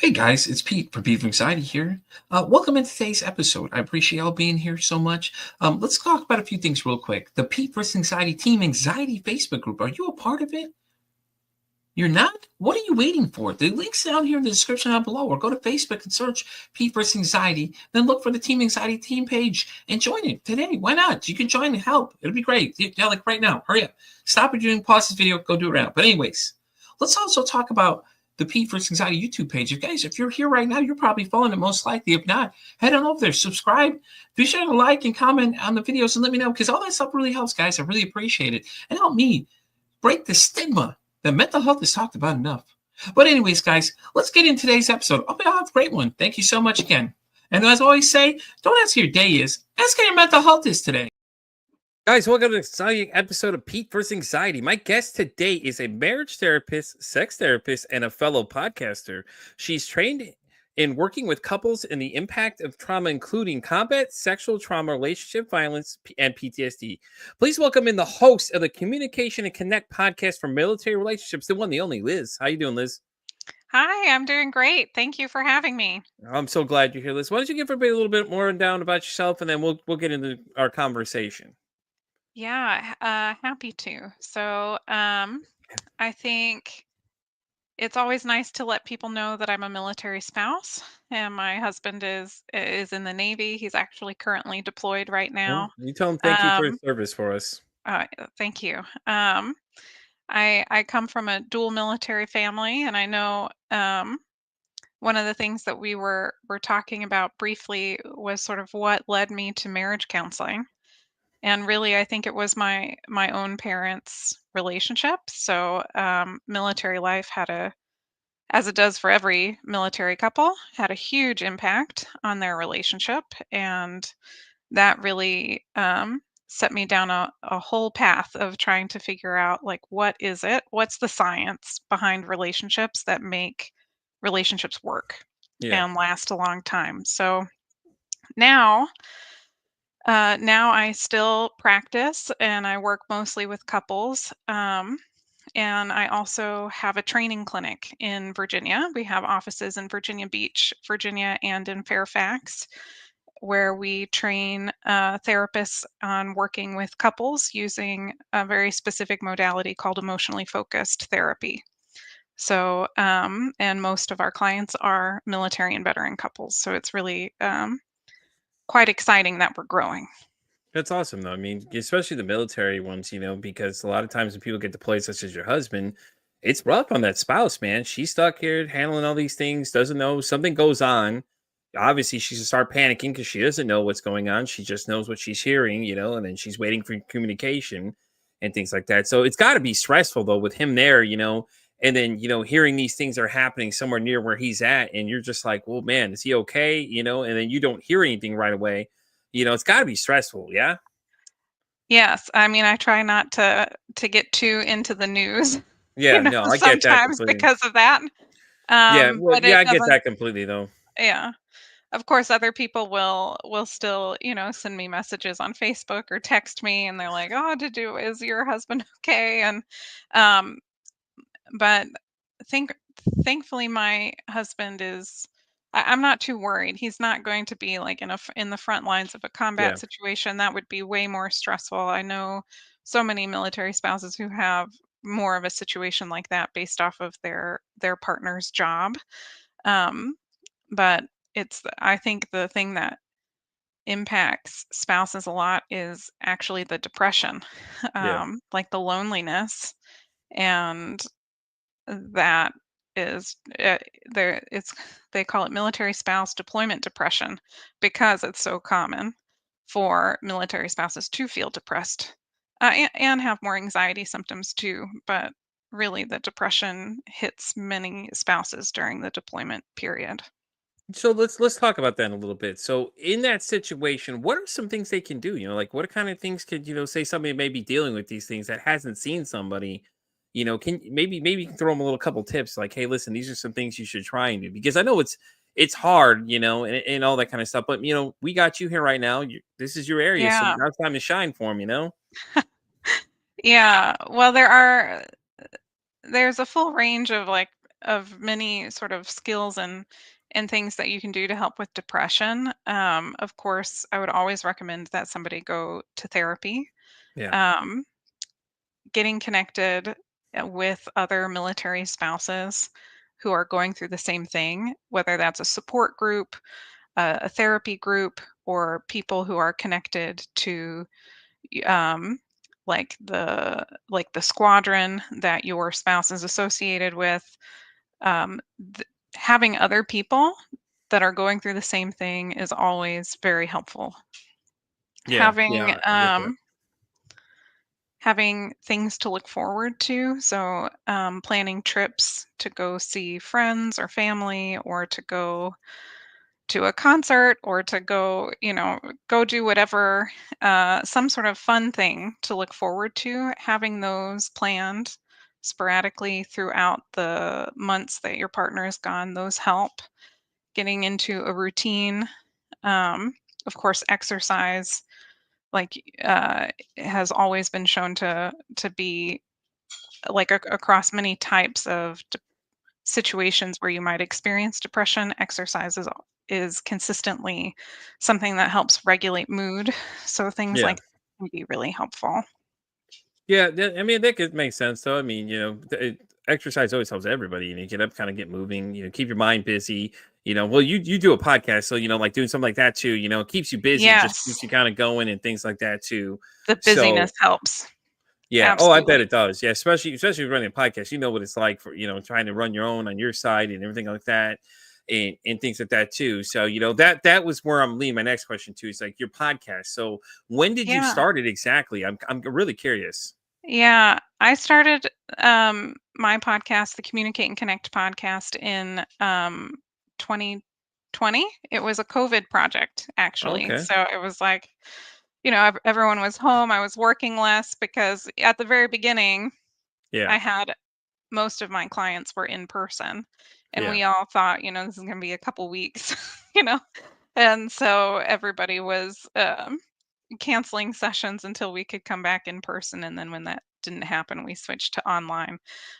Hey guys, it's Pete from Beef Anxiety here. Welcome in today's episode. I appreciate y'all being here so much. Let's talk about a few things real quick. The Pete vs. Anxiety Team Anxiety Facebook group. Are you a part of it? You're not? What are you waiting for? The link's down here in the description down below, or go to Facebook and search Pete vs. Anxiety. Then look for the Team Anxiety Team page and join it today. Why not? You can join and help. It'll be great. Yeah, like right now. Hurry up. Stop what you're doing, pause this video, go do it right now. But anyways, let's also talk about the Pete vs. Anxiety YouTube page. If you're here right now, you're probably following it most likely. If not, head on over there, subscribe, be sure to like and comment on the videos and let me know, because all that stuff really helps, guys. I really appreciate it. And help me break the stigma that mental health is talked about enough. But anyways, guys, let's get in today's episode. I'll have a great one. Thank you so much again. And as I always say, don't ask how your day is. Ask how your mental health is today. Guys, welcome to an exciting episode of Pete vs. Anxiety. My guest today is a marriage therapist, sex therapist, and a fellow podcaster. She's trained in working with couples in the impact of trauma, including combat, sexual trauma, relationship violence, and PTSD. Please welcome in the host of the Communication and Connect podcast for military relationships, the one, the only, Liz. How you doing, Liz? Hi, I'm doing great. Thank you for having me. I'm so glad you're here, Liz. Why don't you give everybody a little bit more rundown about yourself, and then we'll get into our conversation. Yeah, happy to. I think it's always nice to let people know that I'm a military spouse, and my husband is in the Navy. He's actually currently deployed right Well, now. you tell them thank you for your Um, service for us. Thank you. I come from a dual military family, and I know one of the things that we were talking about briefly was sort of what led me to marriage counseling. And really, I think it was my own parents' relationship. Military life had as it does for every military couple, had a huge impact on their relationship, and that really set me down a whole path of trying to figure out, like, what is it? What's the science behind relationships that make relationships work Yeah. and last a long time? So now now I still practice and I work mostly with couples. And I also have a training clinic in Virginia. We have offices in Virginia Beach, Virginia, and in Fairfax, where we train therapists on working with couples using a very specific modality called emotionally focused therapy. And most of our clients are military and veteran couples. So it's really quite exciting that we're growing. That's awesome, though. I mean, especially the military ones, because a lot of times when people get deployed, such as your husband, it's rough on that spouse, man. She's stuck here handling all these things, doesn't know something goes on. Obviously, she's to start panicking because she doesn't know what's going on. She just knows what she's hearing, and then she's waiting for communication and things like that. So it's got to be stressful, though, with him there, and then, hearing these things are happening somewhere near where he's at. And you're just like, well, man, is he okay? And then you don't hear anything right away. It's got to be stressful. Yeah. Yes, I mean, I try not to get too into the news, Yeah. No, I get that sometimes completely. because of that. Yeah. Well, But yeah, it I get doesn't. that completely, though. Yeah. Of course, other people will still, send me messages on Facebook or text me, and they're like, "Oh, is your husband okay?" And um, but think thankfully, my husband is. I'm not too worried. He's not going to be like in the front lines of a Yeah. combat situation. That would be way more stressful. I know so many military spouses who have more of a situation like that based off of their partner's job. Um, but I think the thing that impacts spouses a lot is actually the depression, Yeah. like the loneliness, and that is it's they call it military spouse deployment depression because it's so common for military spouses to feel depressed, and have more anxiety symptoms too. But really, the depression hits many spouses during the deployment period. So let's talk about that in a little bit. So in that situation, what are some things they can do? Like what kind of things could say somebody may be dealing with these things that hasn't seen somebody. Can maybe you can throw them a little couple tips like, hey, listen, these are some things you should try and do because I know it's hard, and all that kind of stuff. But we got you here right now. This is your area, so Yeah. now it's time to shine for them. Yeah. Well, there's a full range of, like, of many sort of skills and things that you can do to help with depression. Of course, I would always recommend that somebody go to therapy. Yeah. Um, Getting connected with other military spouses who are going through the same thing, whether that's a support group, a therapy group, or people who are connected to um, like the squadron that your spouse is associated with. um, Having other people that are going through the same thing is always very helpful. Yeah. Having Yeah. I get that. having things to look forward to, so planning trips to go see friends or family, or to go to a concert, or to go, go do whatever, some sort of fun thing to look forward to. Having those planned sporadically throughout the months that your partner is gone, those help. Getting into a routine, um, of course, exercise, like, has always been shown to be like across many types of situations where you might experience depression. Exercise is consistently something that helps regulate mood. So things Yeah. like that can be really helpful. Yeah, I mean that could make sense though. I mean, exercise always helps everybody. Get up, kind of get moving. Keep your mind busy. Well, you do a podcast, so like doing something like that too. It keeps you busy, just Yes, keeps you kind of going and things like that too. the busyness So helps. yeah, oh, I bet Absolutely. it does. Yeah, especially running a podcast. You know what it's like for trying to run your own on your side and everything like that, and things like that too. So that was where I'm leading my next question to. Is like your podcast. So when did you Yeah. start it exactly? I'm really curious. Yeah. I started my podcast, the Communicate and Connect podcast, in 2020. It was a COVID project, actually. Okay. So it was like, everyone was home. I was working less because at the very beginning, Yeah. I had most of my clients were in person, and Yeah. we all thought, this is going to be a couple weeks, you know. And so everybody was canceling sessions until we could come back in person, and then when that didn't happen, we switched to online.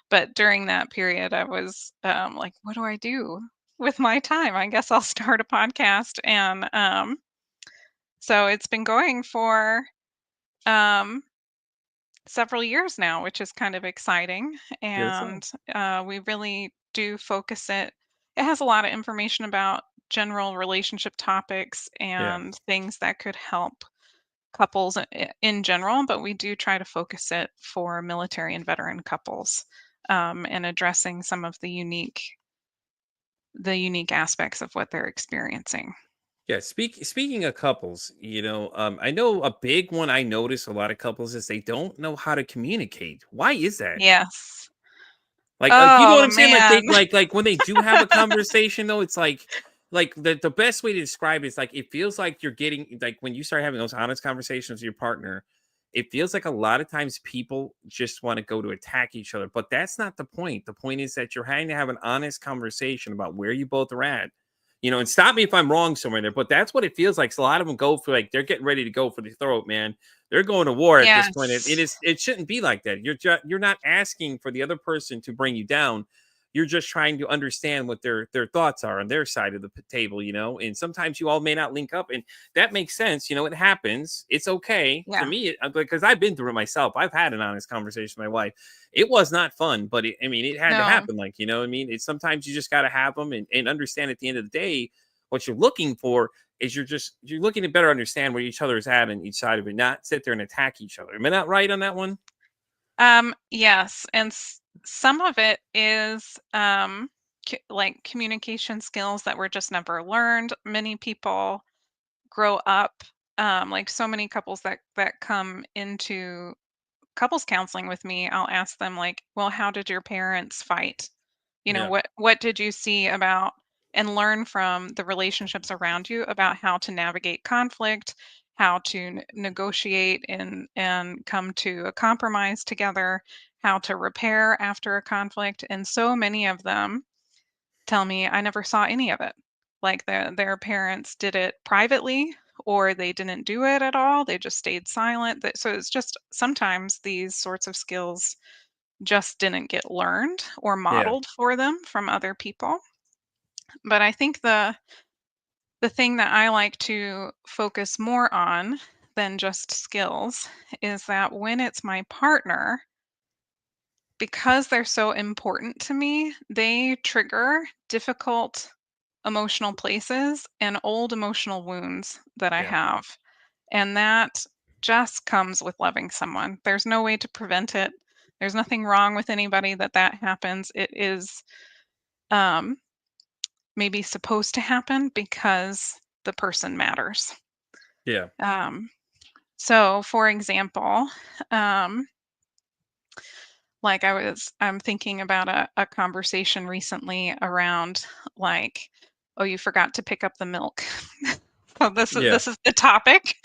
But during that period, I was like, what do I do with my time? I guess I'll start a podcast. And so it's been going for um several years now, which is kind of exciting. Beautiful. And we really do focus it. It has a lot of information about general relationship topics Yeah. and things that could help couples in general, but we do try to focus it for military and veteran couples, and addressing some of the unique aspects of what they're experiencing. Yeah. Speaking of couples, I know a big one I notice a lot of couples is they don't know how to communicate. Why is that? Yes. Like, you know what Oh I'm saying? Like man. they like when they do have a conversation though, it's like the best way to describe it is like it feels like you're getting like when you start having those honest conversations with your partner, it feels like a lot of times people just want to go to attack each other. But that's not the point. The point is that you're having to have an honest conversation about where you both are at. And stop me if I'm wrong somewhere there, but that's what it feels like. So a lot of them go for like they're getting ready to go for the throat, man. They're going to war at this point. It Yes. is. It shouldn't be like that. You're not asking for the other person to bring you down. You're just trying to understand what their thoughts are on their side of the table, And sometimes you all may not link up, and that makes sense. It happens. It's okay to Yeah. me because I've been through it myself. I've had an honest conversation with my wife. It was not fun, but I mean, it had to No. happen. Like what I mean, it's sometimes you just got to have them and understand at the end of the day what you're looking for is you're looking to better understand where each other is at on each side of it, not sit there and attack each other. Am I not right on that one? Yes, and some of it is like communication skills that were just never learned. Many people grow up, like so many couples that come into couples counseling with me. I'll ask them like, "Well, how did your parents fight? Yeah. What did you see about and learn from the relationships around you about how to navigate conflict, how to negotiate and come to a compromise together, how to repair after a conflict?" And so many of them tell me, "I never saw any of it." Like their parents did it privately, or they didn't do it at all. They just stayed silent. So it's just sometimes these sorts of skills just didn't get learned or Yeah. modeled for them from other people. But I think the thing that I like to focus more on than just skills is that when it's my partner, because they're so important to me, they trigger difficult emotional places and old emotional wounds that I Yeah. have. And that just comes with loving someone. There's no way to prevent it. There's nothing wrong with anybody that happens. It is um, maybe supposed to happen because the person matters. Yeah. Um, so, for example, um, like I'm thinking about a conversation recently around like, oh, you forgot to pick up the milk. So Yeah. this is the topic,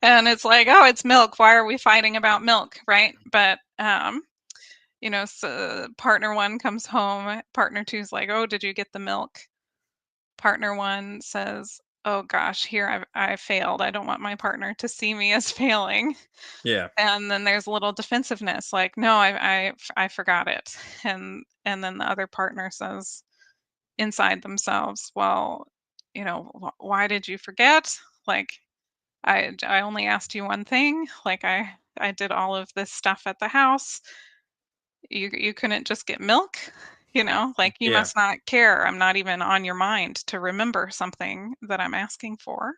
and it's like, oh, it's milk. Why are we fighting about milk, right? But so partner one comes home, partner two's like, oh, did you get the milk? Partner one says, oh gosh, here I failed. I don't want my partner to see me as failing. Yeah. And then there's a little defensiveness, like, no, I forgot it. And then the other partner says inside themselves, well, why did you forget? Like, I only asked you one thing. Like, I did all of this stuff at the house. You couldn't just get milk, like, you Yeah. must not care. I'm not even on your mind to remember something that I'm asking for.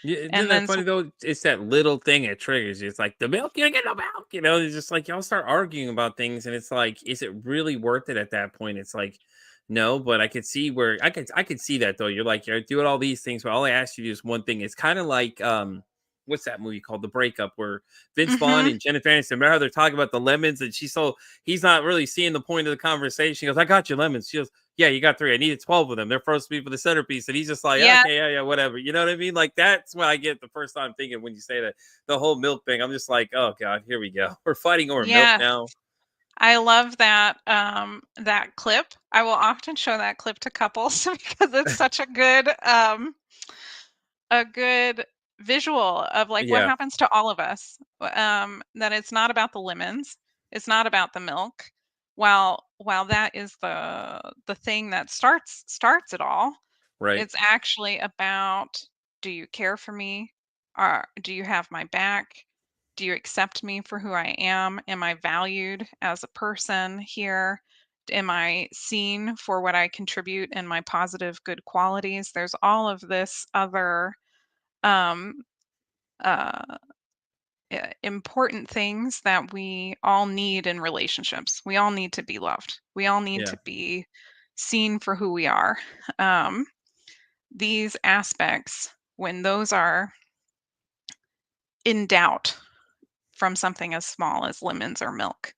Yeah, isn't And that then funny though? It's that little thing that triggers you. It's like the milk, you get no milk. It's just like y'all start arguing about things, and it's like, is it really worth it at that point? It's like, no, but I could see where I could see that though. You're like, you're doing all these things, but all I asked you to do is one thing. It's kind of like what's that movie called? The Breakup, where Vince Vaughn mhm, and Jennifer Aniston, remember how they're talking about the lemons, and he's not really seeing the point of the conversation. He goes, I got you lemons. She goes, yeah, you got 3. I needed 12 of them. They're supposed to be for the centerpiece. And he's just like, yeah, okay, yeah, whatever. You know what I mean? Like, that's what I get the first time thinking when you say that. The whole milk thing. I'm just like, oh, God, here we go. We're fighting over milk yeah. now. I love that clip. I will often show that clip to couples because it's such a good visual of like what Yeah, happens to all of us. That it's not about the lemons, it's not about the milk. While that is the thing that starts it all, right. it's actually about, do you care for me? Do you have my back? Do you accept me for who I am? Am I valued as a person here? Am I seen for what I contribute and my positive good qualities? There's all of this other um, uh, important things that we all need in relationships. We all need to be loved. We all need Yeah, to be seen for who we are. Um, these aspects, when those are in doubt from something as small as lemons or milk,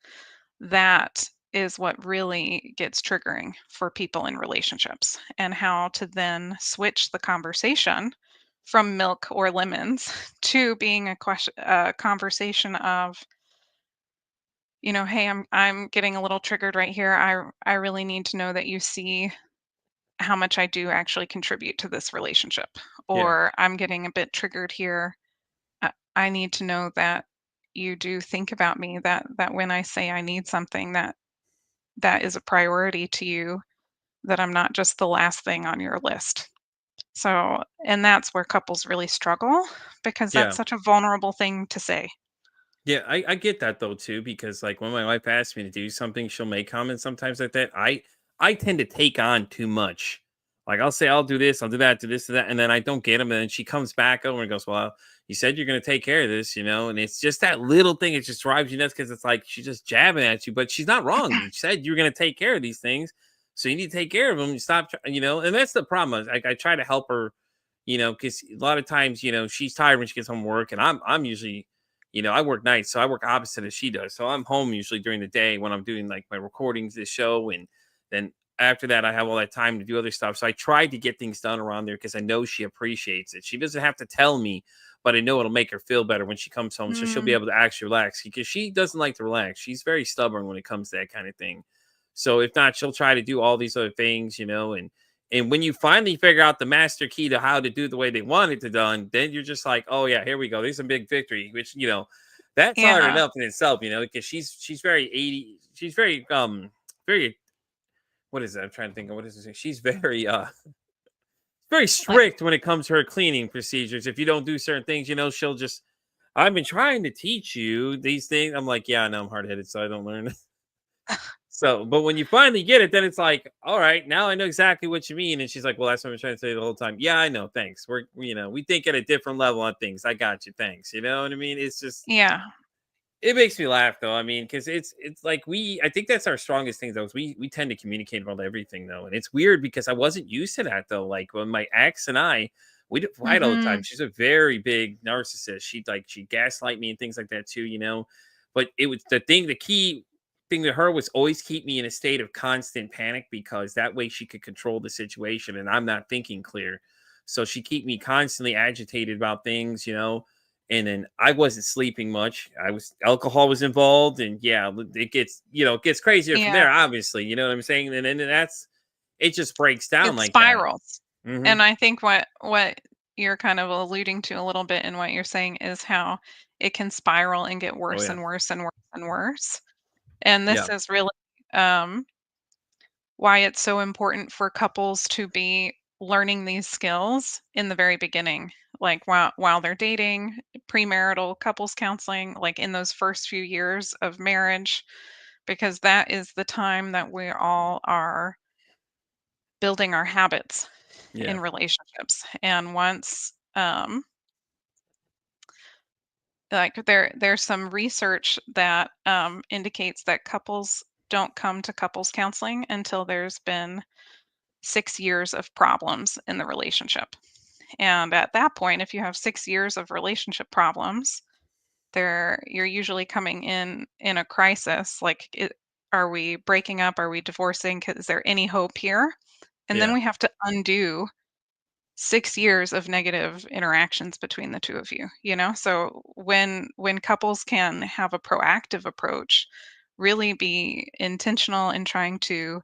that is what really gets triggering for people in relationships, and how to then switch the conversation from milk or lemons to being a conversation of, hey, I'm getting a little triggered right here. I really need to know that you see how much I do actually contribute to this relationship, yeah, or I'm getting a bit triggered here. I need to know that you do think about me, that when I say I need something, that is a priority to you, that I'm not just the last thing on your list. So, and that's where couples really struggle because that's yeah. such a vulnerable thing to say. Yeah, I get that though too, because like when my wife asks me to do something, she'll make comments sometimes like that. I tend to take on too much. Like I'll say I'll do this, I'll do that, do this, do that, and then I don't get them, and then she comes back over and goes, "Well, you said you're going to take care of this, and it's just that little thing. It just drives you nuts because it's like she's just jabbing at you, but she's not wrong. You said you're going to take care of these things, so you need to take care of them. You stop, and that's the problem. I try to help her, because a lot of times, she's tired when she gets home from work, and I'm usually I work nights, so I work opposite as she does. So I'm home usually during the day when I'm doing like my recordings, this show, and then after that, I have all that time to do other stuff. So I try to get things done around there because I know she appreciates it. She doesn't have to tell me, but I know it'll make her feel better when she comes home. So she'll be Mm, able to actually relax because she doesn't like to relax. She's very stubborn when it comes to that kind of thing. So if not, she'll try to do all these other things, and when you finally figure out the master key to how to do the way they want it to done, then you're just like, oh yeah, here we go. There's a big victory, which That's hard Yeah. enough in itself, because she's very 80. She's very very, what is that? I'm trying to think of what is it. She's very very Like, strict when it comes to her cleaning procedures. If you don't do certain things, she'll just, I've been trying to teach you these things. I'm like, yeah, I know I'm hard headed, so I don't learn. So, but when you finally get it, then it's like, all right, now I know exactly what you mean. And she's like, well, that's what I'm trying to say the whole time. Yeah, I know. Thanks. We think at a different level on things. I got you. Thanks. You know what I mean? It's just, yeah. it makes me laugh though. I mean, because it's like I think that's our strongest thing though. Is we tend to communicate about everything though, and it's weird because I wasn't used to that though. Like when my ex and I, we did fight all the time. Mhm. She's a very big narcissist. She gaslight me and things like that too. But it was the key thing to her was always keep me in a state of constant panic because that way she could control the situation and I'm not thinking clear. So she keep me constantly agitated about things. And then I wasn't sleeping much. Alcohol was involved, and yeah, it gets crazier from Yeah. there. Obviously, you know what I'm saying. And then it just breaks down It like that. spirals. Hmm. And I think what you're kind of alluding to a little bit in what you're saying is how it can spiral and get Oh worse yeah, and worse and worse and worse. And this yeah, is really um, why it's so important for couples to be learning these skills in the very beginning, like while they're dating, premarital couples counseling, like in those first few years of marriage, because that is the time that we all are building our habits yeah, in relationships. And once like there's some research that indicates that couples don't come to couples counseling until there's been 6 years of problems in the relationship. And at that point, if you have 6 years of relationship problems, you're usually coming in a crisis. Like, are we breaking up? Are we divorcing? Is there any hope here? And then yeah, we have to undo 6 years of negative interactions between the two of you. So when couples can have a proactive approach, really be intentional in trying to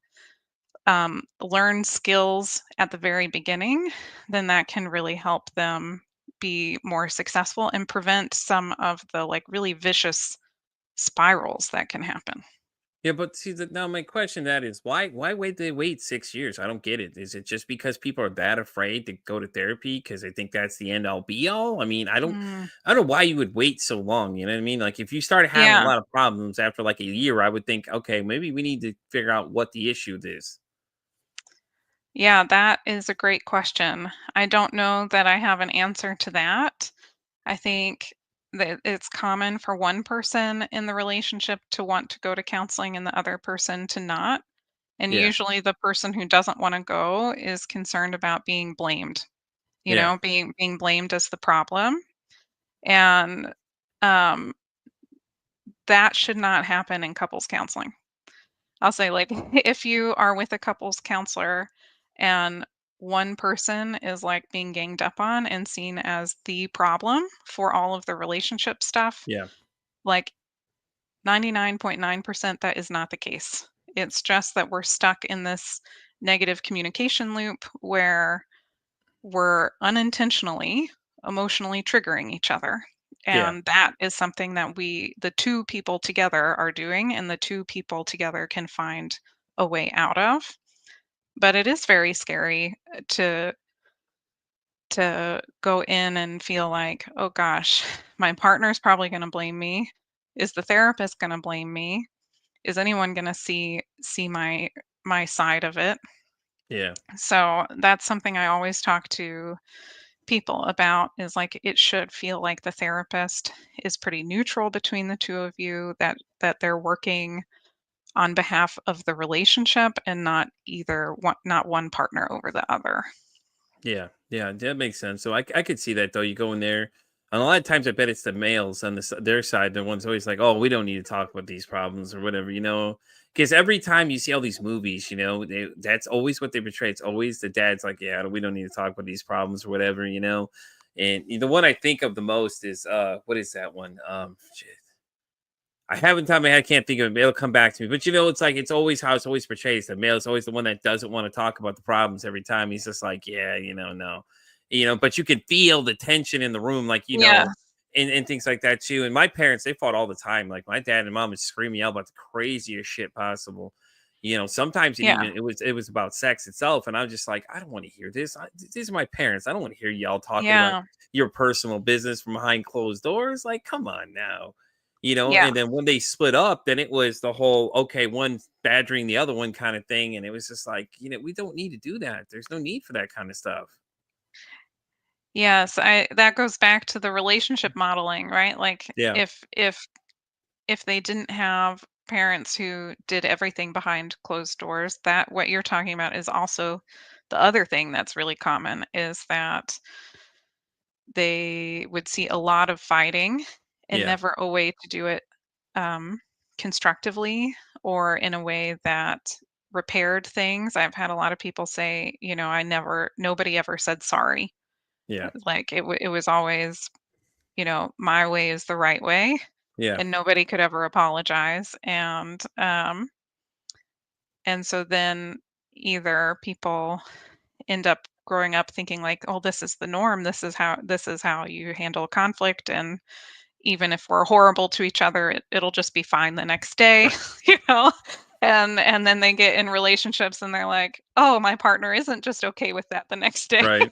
learn skills at the very beginning, then that can really help them be more successful and prevent some of the like really vicious spirals that can happen. yeah. But see, now my question that is why wait 6 years? I don't get it. Is it just because people are that afraid to go to therapy because they think that's the end all be all? I mean, Mm, I don't know why you would wait so long. You know what I mean? Like if you started having a yeah. lot of problems after like a year, I would think, okay, maybe we need to figure out what the issue is. Yeah, that is a great question. I don't know that I have an answer to that. I think that it's common for one person in the relationship to want to go to counseling and the other person to not. And Yeah, usually the person who doesn't want to go is concerned about being blamed, yeah, being blamed as the problem. And um, that should not happen in couples counseling. I'll say, like, if you are with a couples counselor and one person is like being ganged up on and seen as the problem for all of the relationship stuff, yeah, like 99.9% that is not the case. It's just that we're stuck in this negative communication loop where we're unintentionally emotionally triggering each other. yeah, And that is something that the two people together, are doing, and the two people together can find a way out of. But it is very scary to go in and feel like, oh gosh, my partner's probably going to blame me. Is the therapist going to blame me? Is anyone going to see my side of it? yeah. So that's something I always talk to people about, is like it should feel like the therapist is pretty neutral between the two of you, that they're working on behalf of the relationship and not one partner over the other. Yeah, yeah, that makes sense. So I could see that though. You go in there, and a lot of times I bet it's the males on their side. The ones always like, "Oh, we don't need to talk about these problems or whatever." Because every time you see all these movies, that's always what they portray. It's always the dad's like, "Yeah, we don't need to talk about these problems or whatever." And the one I think of the most is what is that one? Shit. I haven't time my head, I can't think of it. It'll come back to me. But it's like it's always how it's always portrayed. The male is always the one that doesn't want to talk about the problems every time. He's just like, yeah, no. But you can feel the tension in the room, like, Yeah. and things like that too. And my parents, they fought all the time. Like my dad and mom would scream me out about the craziest shit possible. Sometimes Yeah. it was about sex itself, and I'm just like, I don't want to hear this. These are my parents. I don't want to hear y'all talking about Yeah. your personal business from behind closed doors. Like, come on now. Yeah. And then when they split up, then it was the whole okay, one badgering the other one kind of thing, and it was just like, we don't need to do that. There's no need for that kind of stuff. Yes, I that goes back to the relationship modeling, right? Like Yeah, if they didn't have parents who did everything behind closed doors, that what you're talking about is also the other thing that's really common is that they would see a lot of fighting and yeah, never a way to do it um, constructively or in a way that repaired things. I've had a lot of people say, nobody ever said sorry. yeah, Like it was always, my way is the right way, yeah. and nobody could ever apologize. And so then either people end up growing up thinking like, oh, this is the norm. This is how you handle conflict, and even if we're horrible to each other, it'll just be fine the next day, you know? And then they get in relationships and they're like, "Oh, my partner isn't just okay with that the next day." Right.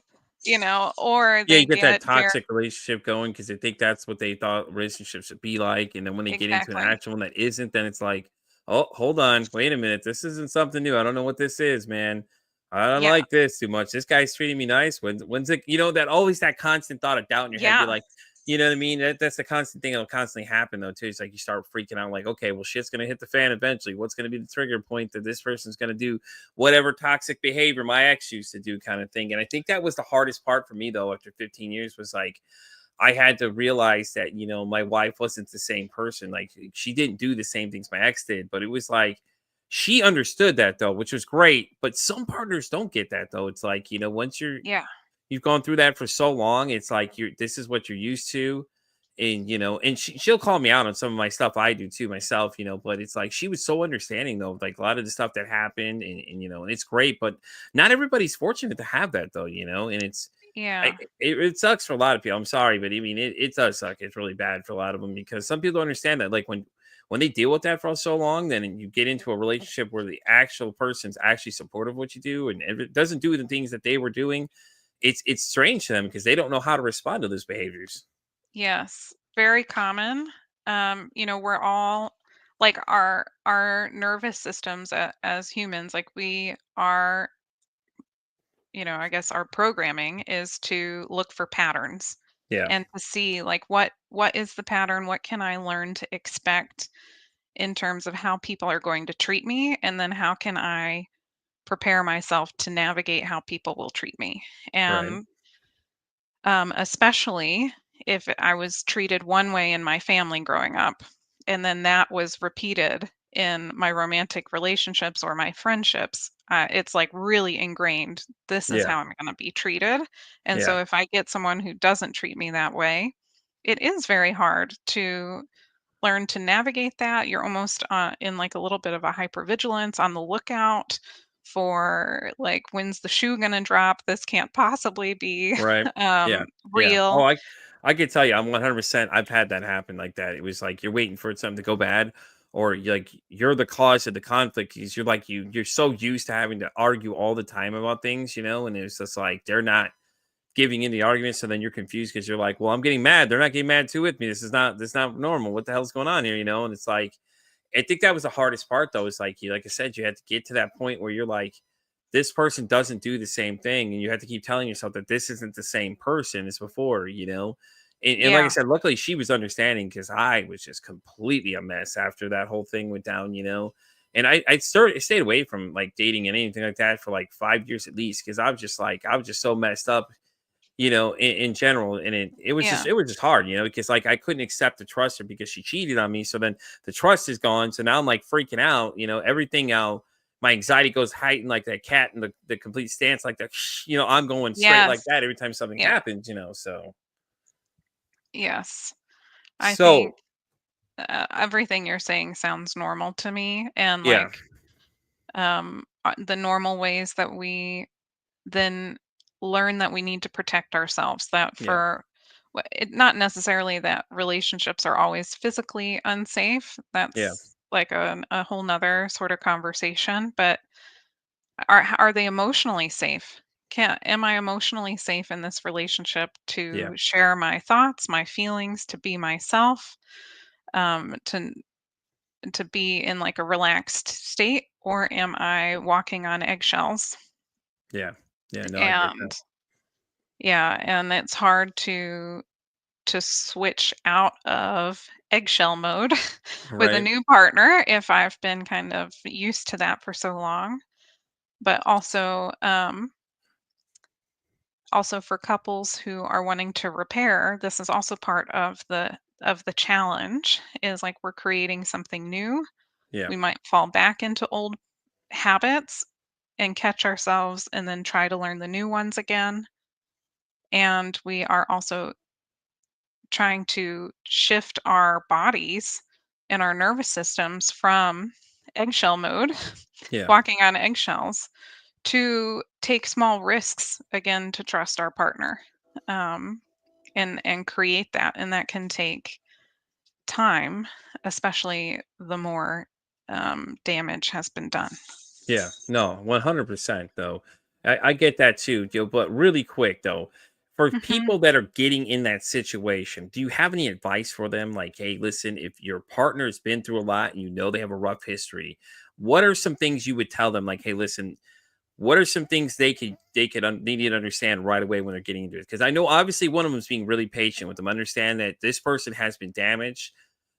Or Yeah, they you get that get very toxic relationship going because they think that's what they thought relationships should be like, and then when they get into an exactly. actual one that isn't, then it's like, "Oh, hold on, wait a minute, this isn't something new. I don't know what this is, man. I don't Yeah. like this too much. This guy's treating me nice. When's it? That always that constant thought of doubt in your head. You're Yeah. like, you know what I mean? That's the constant thing that'll constantly happen though too. It's like you start freaking out, like, okay, well, shit's gonna hit the fan eventually. What's gonna be the trigger point that this person's gonna do whatever toxic behavior my ex used to do, kind of thing. And I think that was the hardest part for me though. After 15 years, was like I had to realize that my wife wasn't the same person. Like she didn't do the same things my ex did, but it was like she understood that though, which was great. But some partners don't get that though. It's like once Yeah. you've gone through that for so long, it's like this is what you're used to. And and she'll call me out on some of my stuff I do too myself, but it's like she was so understanding though, like a lot of the stuff that happened, and and it's great, but not everybody's fortunate to have that though, and Yeah. it sucks for a lot of people. I'm sorry, but I mean it does suck. It's really bad for a lot of them because some people don't understand that. Like when they deal with that for so long, then you get into a relationship where the actual person's actually supportive of what you do, and if it doesn't do the things that they were doing, it's strange to them because they don't know how to respond to those behaviors. Yes. Very common. We're all like our nervous systems as humans, like we are, I guess our programming is to look for patterns Yeah. and to see like what is the pattern, what can I learn to expect in terms of how people are going to treat me, and then how can I prepare myself to navigate how people will treat me. Right. And especially if I was treated one way in my family growing up, and then that was repeated in my romantic relationships or my friendships. It's like really ingrained. This is Yeah. how I'm going to be treated. And Yeah. so if I get someone who doesn't treat me that way, it is very hard to learn to navigate that. You're almost in like a little bit of a hypervigilance on the lookout for like, when's the shoe going to drop? This can't possibly be Right. Yeah. Yeah. Oh, real. I could tell you, I'm 100%. I've had that happen like that. It was like you're waiting for something to go bad, or you're the cause of the conflict because you're like you're so used to having to argue all the time about things, and it's just like they're not giving in the argument, so then you're confused because you're like, well, I'm getting mad. They're not getting mad too with me. This is not normal. What the hell's going on here? And it's like I think that was the hardest part though. Is like like I said, you had to get to that point where you're like, this person doesn't do the same thing, and you have to keep telling yourself that this isn't the same person as before. And like I Yeah. said, luckily she was understanding because I was just completely a mess after that whole thing went down. And I stayed away from like dating and anything like that for like 5 years at least because I was just so messed up in general. And it was just Yeah. it was just hard, because like I couldn't accept to trust her because she cheated on me. So then the trust is gone. So now I'm like freaking out, everything now. My anxiety goes heightened like that cat in the complete stance, like that, I'm going straight like Yes. that every time something Yeah. happens. Yes. I think So everything you're saying sounds normal to me, and yeah, like the normal ways that we then learn that we need to protect ourselves, that yeah, for not necessarily that relationships are always physically unsafe. Yeah. That's like a whole nother sort of conversation. But are they emotionally safe? Am I emotionally safe in this relationship Yeah. to share my thoughts, my feelings, to be myself, to be in like a relaxed state, or am I walking on eggshells? Yeah. Yeah. No, I get that. And yeah, and it's hard to switch out of eggshell mode with a Right. new partner if I've been kind of used to that for so long. But also for couples who are wanting to repair, this is also part of the challenge, is like we're creating something new. Yeah. We might fall back into old habits and catch ourselves and then try to learn the new ones again. And we are also trying to shift our bodies and our nervous systems from eggshell mode, Yeah. walking on eggshells, to take small risks again to trust our partner, um, and create that. And that can take time, especially the more damage has been done. Yeah, no, 100% though. I get that too, Joe, but really quick though, for hmm people that are getting in that situation, do you have any advice for them? Like, hey, listen, if your partner's been through a lot and you know they have a rough history, what are some things you would tell them? Like, hey, listen, what are some things they need to understand right away when they're getting into it? Because I know obviously one of them is being really patient with them, understand that this person has been damaged,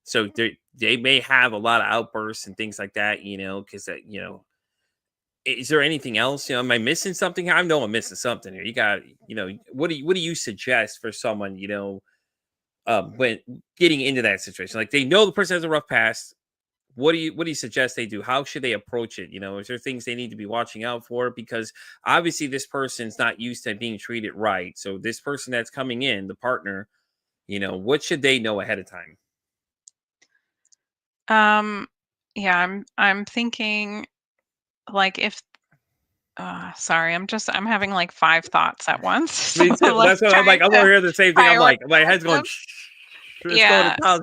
so they may have a lot of outbursts and things like that, because that is there anything else? Am I missing something here? I know I'm missing something here. You got, what do you suggest for someone, when getting into that situation? Like they know the person has a rough past. What do you suggest they do? How should they approach it? Is there things they need to be watching out for? Because obviously this person's not used to being treated right. So this person that's coming in, the partner, what should they know ahead of time? Um, yeah, I'm thinking like if sorry, I'm having like five thoughts at once. So Me too. let's That's what I'm try like. I'm over to here the same thing. I'm prioritize like, my head's going, them. it's going to Yes.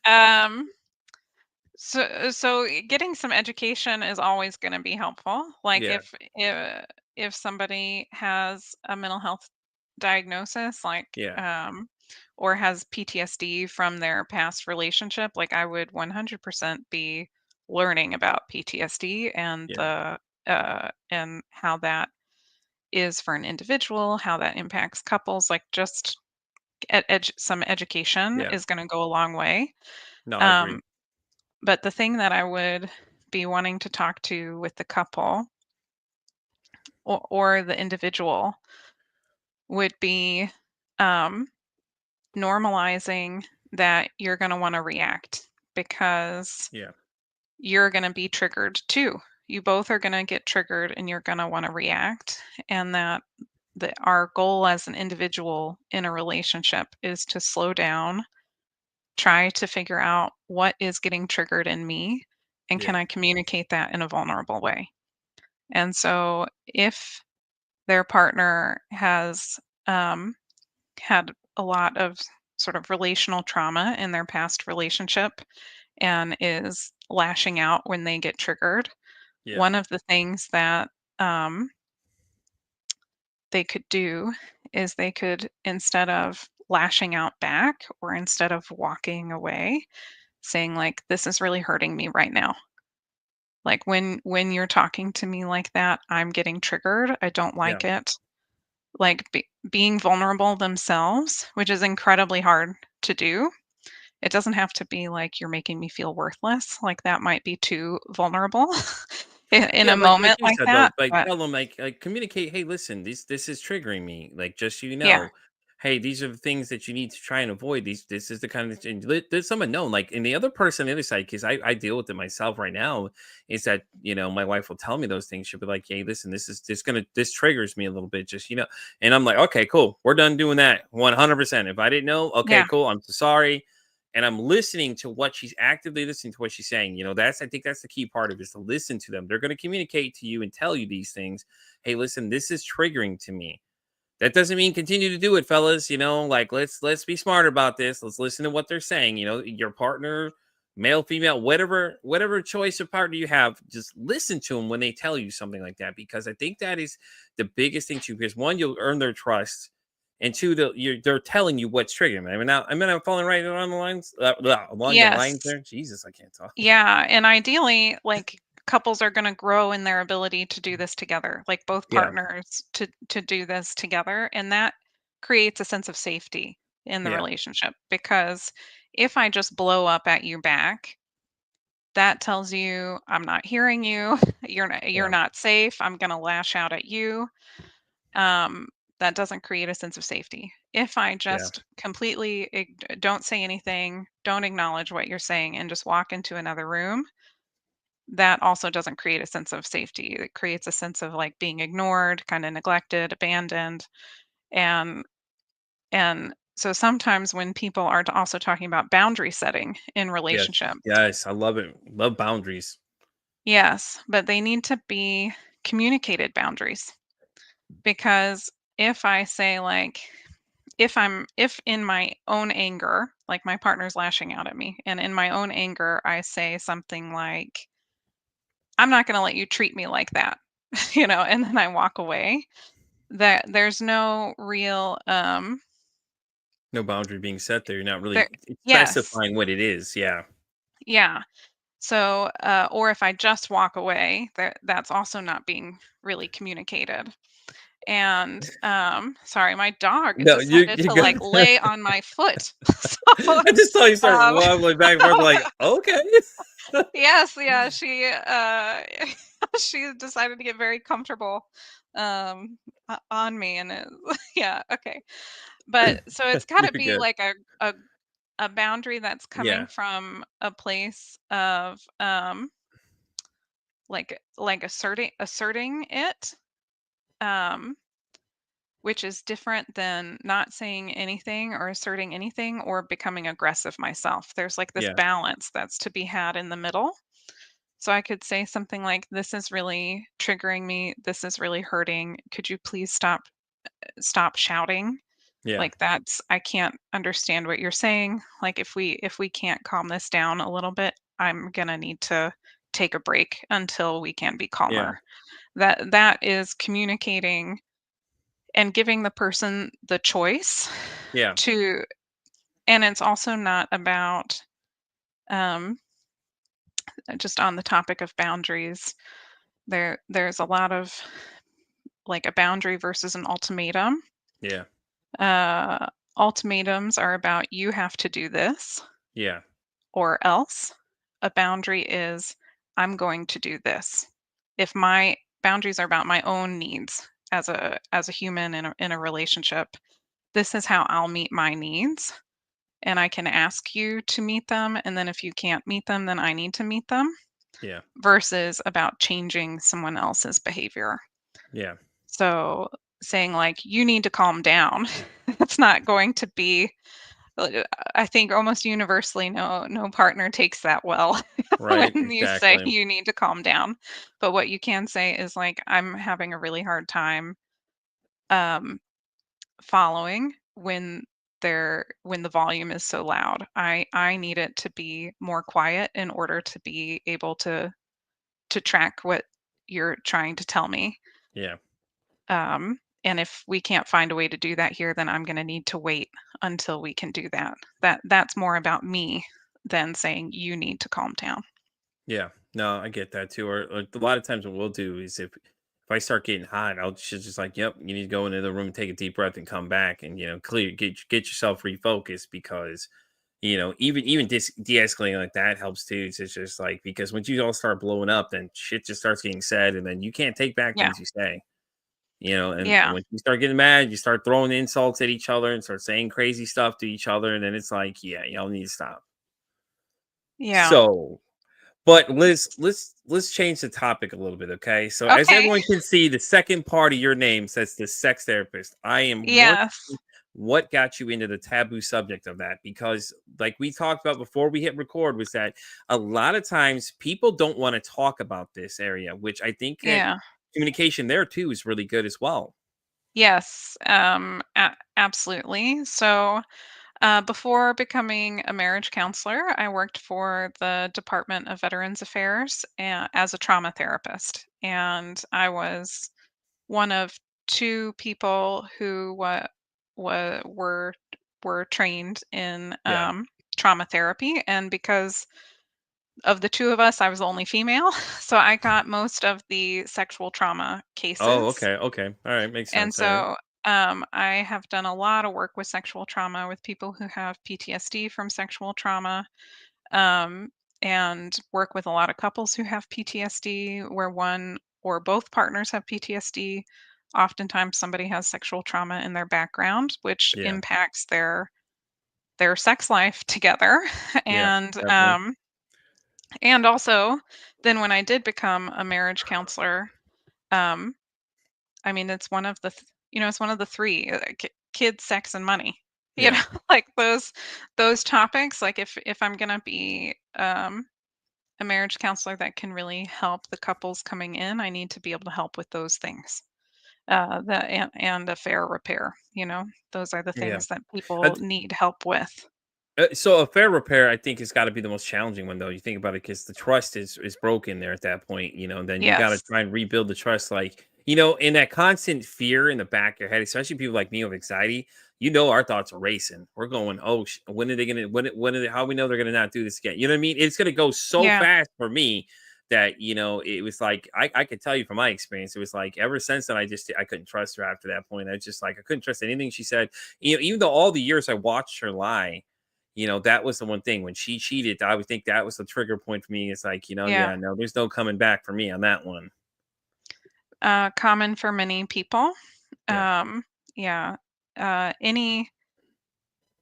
town. Um, so getting some education is always going to be helpful. Like Yeah. if somebody has a mental health diagnosis, like Yeah. or has PTSD from their past relationship, like I would 100% be learning about PTSD and Yeah. the and how that is for an individual, how that impacts couples. Like just some education Yeah. is going to go a long way. No, I agree. Um, but the thing that I would be wanting to talk to with the couple or the individual would be um, normalizing that you're going to want to react because Yeah. you're going to be triggered too. You both are going to get triggered and you're going to want to react. And that our goal as an individual in a relationship is to slow down, try to figure out what is getting triggered in me, and can Yeah. I communicate that in a vulnerable way. And so if their partner has had a lot of sort of relational trauma in their past relationship and is lashing out when they get triggered, Yeah. one of the things that um, they could do is they could, instead of lashing out back or instead of walking away, saying like, this is really hurting me right now. Like when you're talking to me like that, I'm getting triggered. I don't Yeah. like it. Like being vulnerable themselves, which is incredibly hard to do. It doesn't have to be like you're making me feel worthless. Like that might be too vulnerable in Yeah, a like moment you like said though, that. like But tell them like communicate, hey, listen, this is triggering me. Like just so you yeah, know, hey, these are the things that you need to try and avoid. This is the kind of and let someone know. Like and the other person on the other side, because I deal with it myself right now, is that my wife will tell me those things. She'll be like, hey, listen, this triggers me a little bit, just and I'm like, okay, cool, we're done doing that 100%. If I didn't know, okay, yeah, cool, I'm so sorry. And I'm listening to what she's actively listening to what she's saying. I think that's the key part of it, is to listen to them. They're going to communicate to you and tell you these things. Hey, listen, this is triggering to me. That doesn't mean continue to do it, fellas. Like let's be smart about this. Let's listen to what they're saying. Your partner, male, female, whatever choice of partner you have, just listen to them when they tell you something like that, because I think that is the biggest thing too. Because one, you'll earn their trust, and two, they're telling you what's triggering them. I'm falling right along the lines, along the lines Yes. there. Jesus, I can't talk. Yeah, and ideally, like, couples are gonna grow in their ability to do this together, like, both Yeah, partners to do this together, and that creates a sense of safety in the yeah, relationship, because if I just blow up at you back, that tells you, "I'm not hearing you, you're yeah, not safe, I'm gonna lash out at you." Um, that doesn't create a sense of safety. If I yeah, just completely don't say anything, don't acknowledge what you're saying, and just walk into another room, that also doesn't create a sense of safety. It creates a sense of like being ignored, kind of neglected, abandoned, and so sometimes when people are also talking about boundary setting in yes, relationships, yes. I love it. Love boundaries. yes, but they need to be communicated boundaries, because if I say like, if in my own anger, like my partner's lashing out at me, and in my own anger I say something like, I'm not going to let you treat me like that, and then I walk away, that there's no real No boundary being set there. You're not there really yes. specifying what it is. Yeah, Yeah. So or if I just walk away, that's also not being really communicated. And sorry, my dog no, decided you to good. like lay on my foot. So I just saw you start um wobbling back and forth, like, okay. yes, yeah, she she decided to get very comfortable on me, and yeah, okay. But so it's got to You're be good. like a boundary that's coming Yeah, from a place of like asserting it, um which is different than not saying anything or asserting anything or becoming aggressive myself. There's like this yeah, balance that's to be had in the middle. So I could say something like, this is really triggering me, this is really hurting, could you please stop shouting? yeah, Like, that's, I can't understand what you're saying. Like, if we can't calm this down a little bit, I'm going to need to take a break until we can be yeah, calmer. That is communicating and giving the person the choice yeah, to, and it's also not about um just on the topic of boundaries, there's a lot of like a boundary versus an ultimatum. yeah, uh Ultimatums are about, you have to do this yeah, or else. A boundary is, I'm going to do this. If my boundaries are about my own needs as a human in a relationship, this is how I'll meet my needs, and I can ask you to meet them, and then if you can't meet them, then I need to meet them, yeah, versus about changing someone else's behavior. yeah. So saying like, you need to calm down, that's not going to be, I think almost universally, no partner takes that well when Right, you say exactly. you need to calm down. But what you can say is like, I'm having a really hard time um following when the volume is so loud. I need it to be more quiet in order to be able to track what you're trying to tell me. Yeah, And if we can't find a way to do that here, then I'm going to need to wait until we can do that. That's more about me than saying you need to calm down. yeah. No, I get that too. Or a lot of times, what we'll do is if I start getting hot, I'll just like, yep, you need to go into the room, take a deep breath, and come back, and clear, get yourself refocused, because even de-escalating like that helps too. It's just like, because once you all start blowing up, then shit just starts getting said, and then you can't take back Yeah. things you say. And Yeah. when you start getting mad, you start throwing insults at each other and start saying crazy stuff to each other, and then it's like, yeah, y'all need to stop. Yeah. So, but let's change the topic a little bit, okay? So, as Okay. everyone can see, the second part of your name says the sex therapist. I am wondering Yes. what got you into the taboo subject of that, because, like we talked about before we hit record, was that a lot of times people don't want to talk about this area, which I think that Yeah. communication there too is really good as well. Yes, absolutely. So, before becoming a marriage counselor, I worked for the Department of Veterans Affairs as a trauma therapist. And I was one of two people who wa- were were trained in Yeah. trauma therapy. And because of the two of us, I was the only female. So I got most of the sexual trauma Oh, cases. okay, okay. All right, makes And sense. All right. so I have done a lot of work with sexual trauma with people who have PTSD from sexual trauma, um, and work with a lot of couples who have PTSD where one or both partners have PTSD. Oftentimes, somebody has sexual trauma in their background, which Yeah. impacts their sex life together. Yeah. and Definitely. um, and also, then when I did become a marriage counselor, um, I mean, it's one of it's one of the 3, kids, sex, and money. You Yeah. know, like those topics, like if I'm gonna be, a marriage counselor that can really help the couples coming in, I need to be able to help with those things. That and affair repair, those are the Yeah. things that people need help with. So a fair repair, I think, has got to be the most challenging one, though. You think about it, because the trust is broken there at that point. And then you got to Yes. try and rebuild the trust, like in that constant fear in the back of your head, especially people like me with anxiety. Our thoughts are racing. We're going, oh, when are they gonna? When are they? How we know they're gonna not do this again? You know what I mean? It's gonna go so Yeah. fast for me that it was like I could tell you from my experience, it was like ever since then I couldn't trust her after that point. I just like I couldn't trust anything she said. Even though all the years I watched her lie, that was the one thing when she cheated. I would think that was the trigger point for me. It's like, Yeah. yeah, no, there's no coming back for me on that one. Common for many people. Yeah, Yeah.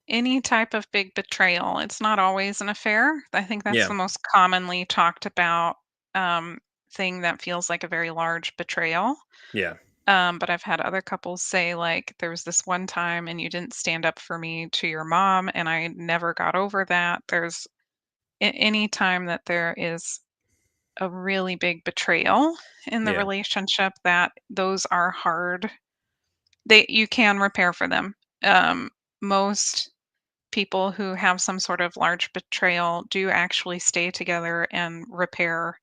Any type of big betrayal, it's not always an affair. I think that's yeah, the most commonly talked about, um, thing that feels like a very large betrayal. yeah, But I've had other couples say, like, there was this one time and you didn't stand up for me to your mom, and I never got over that. There's any time that there is a really big betrayal in the yeah, relationship, that those are hard. You can repair for them. Most people who have some sort of large betrayal do actually stay together and repair,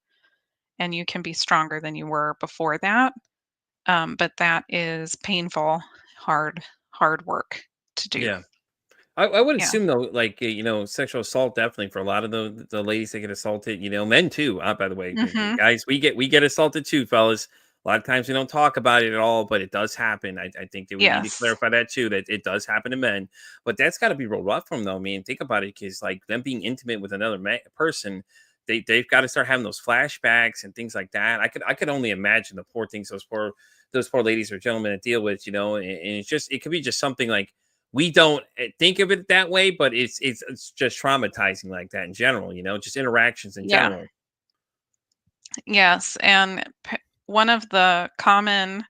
and you can be stronger than you were before that. But that is painful, hard work to do. yeah. I would Yeah. assume, though, like sexual assault, definitely for a lot of the ladies that get assaulted, men too. By the way, Hmm. guys, we get assaulted too, fellas. A lot of times we don't talk about it at all, but it does happen. I think that we need to Yes. clarify that too, that it does happen to men. But that's got to be real rough for them, though. I mean, think about it, because like them being intimate with another person, they've got to start having those flashbacks and things like that. I could only imagine the poor things those poor ladies or gentlemen that deal with, and it could be just something like we don't think of it that way, but it's just traumatizing like that in general, just interactions in Yeah. general. Yes. And one of the common,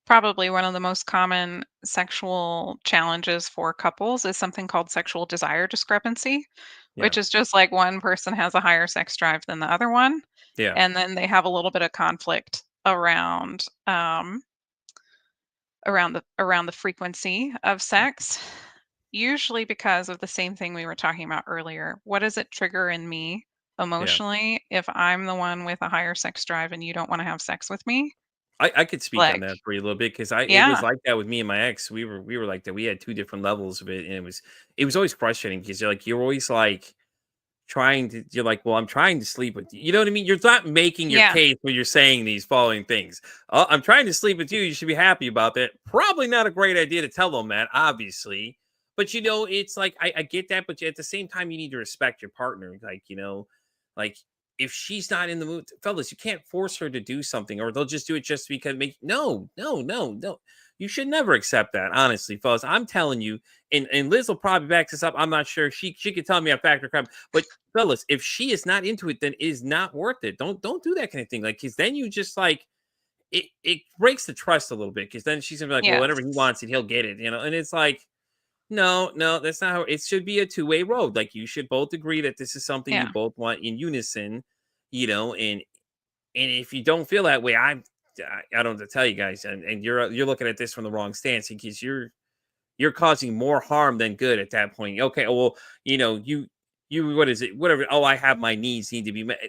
probably one of the most common sexual challenges for couples is something called sexual desire discrepancy, Yeah. which is just like one person has a higher sex drive than the other one. Yeah. And then they have a little bit of conflict around the frequency of sex, usually because of the same thing we were talking about earlier. What does it trigger in me Yeah. emotionally if I'm the one with a higher sex drive and you don't want to have sex with me? I could speak on Like, that for you a little bit, because it was yeah, like that with me and my ex. We were like that. We had two different levels of it, and it was always frustrating, because you're always like you're like, well, I'm trying to sleep with you. You know what I mean? You're not making your yeah, case when you're saying these following things. I'm trying to sleep with you. You should be happy about that. Probably not a great idea to tell them that, obviously. But it's like I get that, but at the same time, you need to respect your partner. Like if she's not in the mood, fellas, you can't force her to do something, or they'll just do it just because no, no, no, no. You should never accept that, honestly, fellas. I'm telling you, and Liz will probably back this up. I'm not sure. She could tell me a fact or crime, but fellas, if she is not into it, then it is not worth it. Don't do that kind of thing. Like, because then you just like it breaks the trust a little bit. Because then she's gonna be like, well, whatever he yes, wants, and he'll get it. And it's like, no, no, that's not how it should be. A two-way road. Like, you should both agree that this is something you yeah, both want in unison. And if you don't feel that way, I don't have to tell you guys, and you're looking at this from the wrong stance because you're causing more harm than good at that point. Okay, well, you what is it? Whatever. Oh, I have my needs need to be met.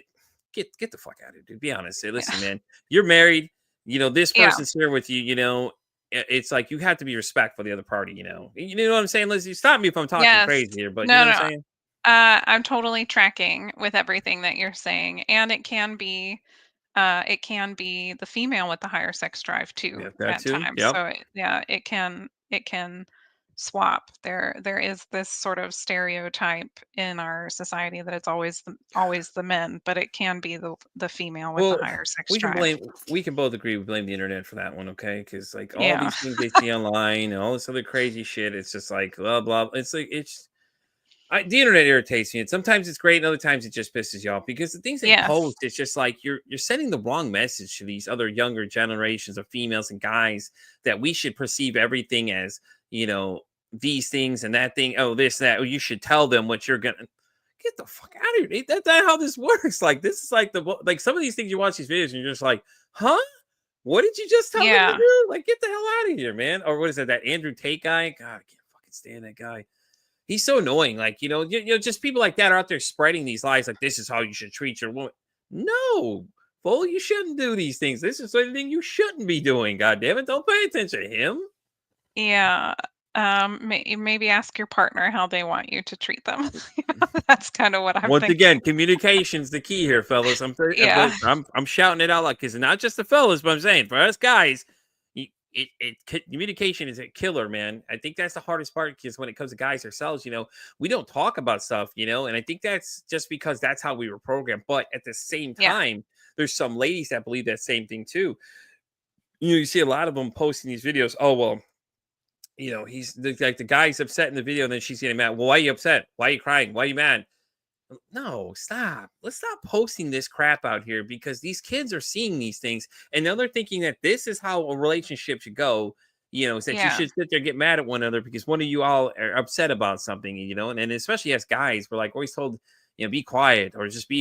Get the fuck out of here, dude. Be honest. Say, listen, man, you're married. This Yeah. person's here with you. It's like you have to be respectful of the other party. You know what I'm saying, Lizzie? Stop me if I'm talking Yes. crazy here, but you know No, what I'm no. saying? I'm totally tracking with everything that you're saying, and it can be the female with the higher sex drive too Yeah, that at too. times. Yep. So yeah, it can swap. There is this sort of stereotype in our society that it's always the men, but it can be the female with the Well, higher sex we can drive. blame we can both agree we blame the internet for that one, okay? Because like all Yeah. these things they see online and all this other crazy shit, it's just like blah blah. It's like the internet irritates me, and sometimes it's great, and other times it just pisses you off because the things they Yes. post, it's just like you're sending the wrong message to these other younger generations of females and guys that we should perceive everything as these things and that thing. Oh, this that. Oh, you should tell them what you're gonna. Get the fuck out of here. That's not how this works. Like this is like some of these things you watch these videos and you're just like, huh? What did you just tell them to Yeah. do? Like, get the hell out of here, man. Or what is it? That Andrew Tate guy? God, I can't fucking stand that guy. He's so annoying. Like, just people like that are out there spreading these lies. Like, this is how you should treat your woman. No, fool, you shouldn't do these things. This is something you shouldn't be doing. God damn it! Don't pay attention to him. Yeah. Maybe ask your partner how they want you to treat them. That's kind of what I'm Once thinking. again, communication's the key here, fellas. Yeah. I'm shouting it out like because not just the fellas, but I'm saying for us guys, communication is a killer, man. I think that's the hardest part because when it comes to guys ourselves, we don't talk about stuff, and I think that's just because that's how we were programmed. But at the same Yeah. time, there's some ladies that believe that same thing too. You see a lot of them posting these videos. Oh well, like the guy's upset in the video, and then she's getting mad. Well, why are you upset? Why are you crying? Why are you mad? No, stop. Let's stop posting this crap out here because these kids are seeing these things and now they're thinking that this is how a relationship should go. Is that you Yeah. should sit there and get mad at one another because one of you all are upset about something, and especially as guys, we're like always told, be quiet or just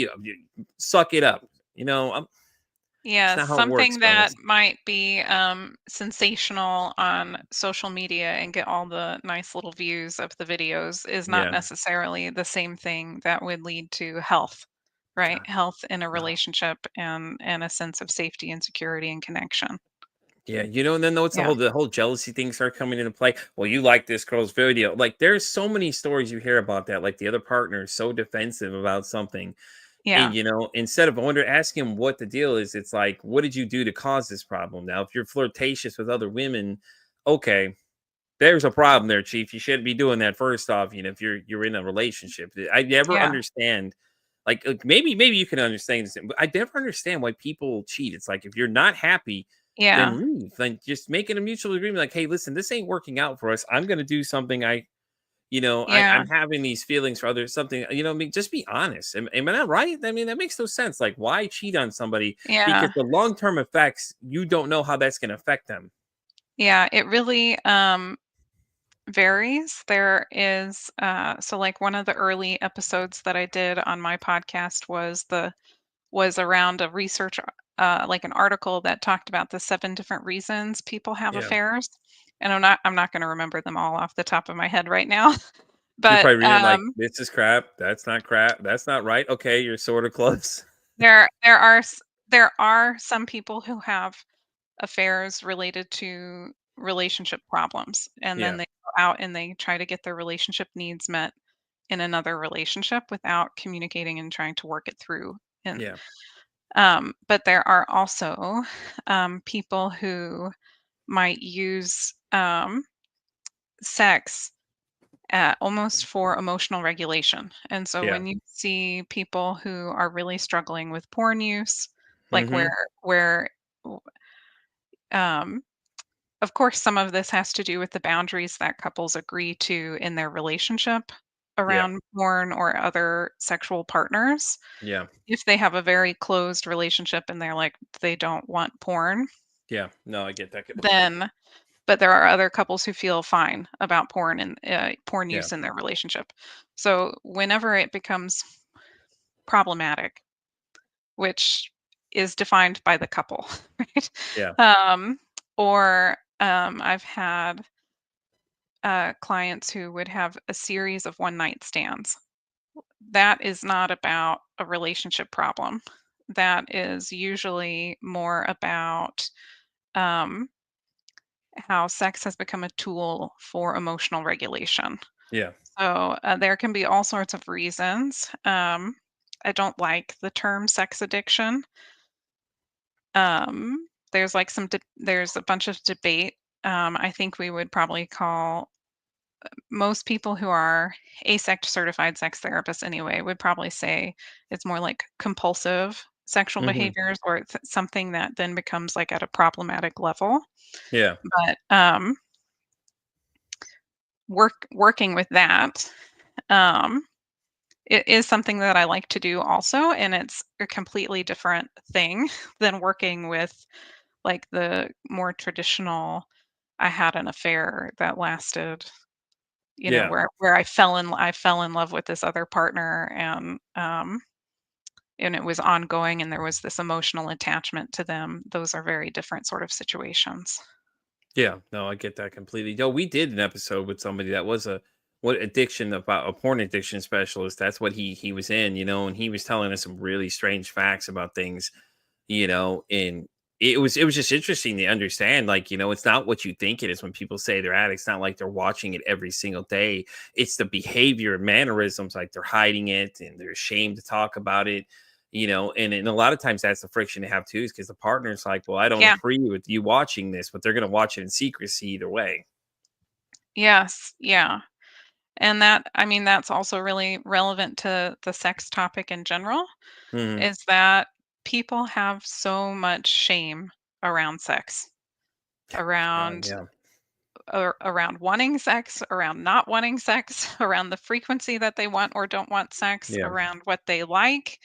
suck it up. It's Yeah, not how it works, something that fellas. might be sensational on social media and get all the nice little views of the videos is not Yeah. necessarily the same thing that would lead to health, right? God, Health in a no. relationship and a sense of safety and security and connection. Yeah, and then it's Yeah. the whole jealousy thing start coming into play. Well, you like this girl's video. Like there's so many stories you hear about that. Like the other partner is so defensive about something. And Yeah. instead of asking him what the deal is, it's like, what did you do to cause this problem? Now, if you're flirtatious with other women, okay, there's a problem there, Chief. You shouldn't be doing that. First off, if you're in a relationship, I never Yeah. understand. Like maybe you can understand this, but I never understand why people cheat. It's like if you're not happy, then Yeah. leave. Then just make it a mutual agreement. Like, hey, listen, this ain't working out for us. I'm going to do something Yeah. I'm having these feelings for others, something, I mean, just be honest. Am I not right? I mean, that makes no sense. Like, why cheat on somebody? Because Yeah. the long term effects, you don't know how that's going to affect them. Yeah. It really varies. There is so like one of the early episodes that I did on my podcast was around a research like an article that talked about the 7 different reasons people have Yeah. affairs. And I'm not going to remember them all off the top of my head right now. You're But probably reading like, this is crap. That's not crap. That's not right. Okay. You're sort of close. there are some people who have affairs related to relationship problems, and then Yeah. they go out and they try to get their relationship needs met in another relationship without communicating and trying to work it through. And Yeah. but there are also people who might use sex almost for emotional regulation. And so Yeah. when you see people who are really struggling with porn use, like Mm-hmm. where w- um, of course some of this has to do with the boundaries that couples agree to in their relationship Yeah. around porn or other sexual partners. Yeah. If they have a very closed relationship and they're like they don't want porn, Yeah. No, I get that. then but there are other couples who feel fine about porn and porn Yeah. use in their relationship. So whenever it becomes problematic, which is defined by the couple, right? Yeah. Um, or I've had clients who would have a series of one night stands. That is not about a relationship problem. That is usually more about um, how sex has become a tool for emotional regulation. Yeah. So there can be all sorts of reasons. I don't like the term sex addiction. There's like there's a bunch of debate. I think we would probably call most people who are ASECT certified sex therapists anyway would probably say it's more like compulsive sexual Hmm. behaviors, or it's something that then becomes like at a problematic level. Yeah. But working with that, um, it is something that I like to do also, and it's a completely different thing than working with like the more traditional. I had an affair that lasted, Yeah. where I fell in love with this other partner, and it was ongoing, and there was this emotional attachment to them. Those are very different sort of situations. Yeah, no, I get that completely. No, we did an episode with somebody that was a what addiction about a porn addiction specialist. That's what he was in, and he was telling us some really strange facts about things, and it was just interesting to understand, like, it's not what you think it is when people say they're addicts. It's not like they're watching it every single day. It's the behavior and mannerisms, like they're hiding it and they're ashamed to talk about it. And a lot of times that's the friction they have too, is because the partner's like, well, I don't Yeah. agree with you watching this, but they're going to watch it in secrecy either way. Yes. Yeah. And that, I mean, that's also really relevant to the sex topic in general, Hmm. is that people have so much shame around sex, around Yeah. around wanting sex, around not wanting sex, around the frequency that they want or don't want sex, Yeah. around what they like,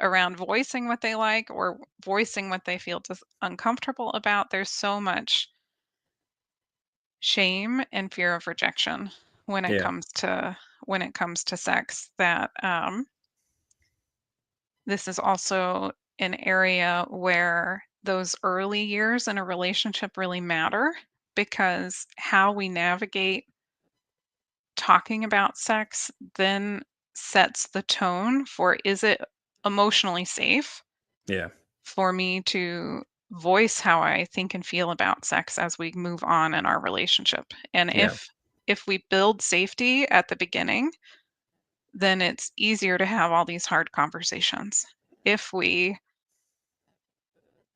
around voicing what they like or voicing what they feel uncomfortable about. There's so much shame and fear of rejection when it Yeah. comes to sex, that this is also an area where those early years in a relationship really matter, because how we navigate talking about sex then sets the tone for, is it emotionally safe Yeah. for me to voice how I think and feel about sex as we move on in our relationship. And Yeah. if we build safety at the beginning, then it's easier to have all these hard conversations. If we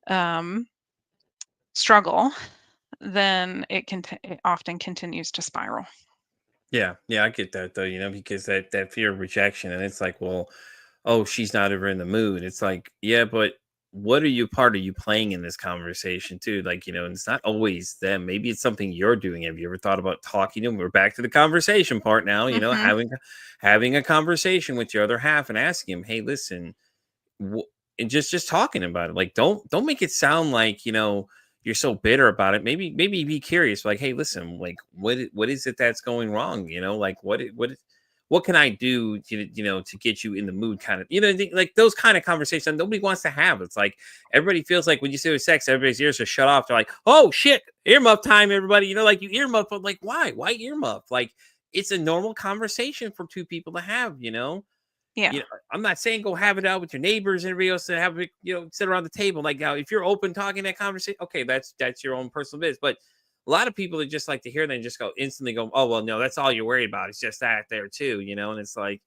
um, struggle, then it often continues to spiral. Yeah, yeah, I get that though, because that fear of rejection, and it's like, well, oh, she's not ever in the mood. It's like, yeah, but what are you playing in this conversation too? Like, and it's not always them. Maybe it's something you're doing. Have you ever thought about talking to them? We're back to the conversation part now. Hmm. Having a conversation with your other half and asking him, hey, listen, and just talking about it. Like, don't make it sound like you're so bitter about it. Maybe be curious. Like, hey, listen, like what is it that's going wrong? Like what can I do to get you in the mood? Kind of like those kind of conversations nobody wants to have. It's like everybody feels like when you say with sex, everybody's ears are shut off. They're like, oh shit, earmuff time, everybody. Like you earmuff, but like why earmuff? Like it's a normal conversation for two people to have. Yeah. I'm not saying go have it out with your neighbors and everybody else and have it, sit around the table. Like now, if you're open talking that conversation, okay, that's your own personal business. But a lot of people that just like to hear that and just go instantly go, oh well, no, that's all you're worried about. It's just that there too, and it's like,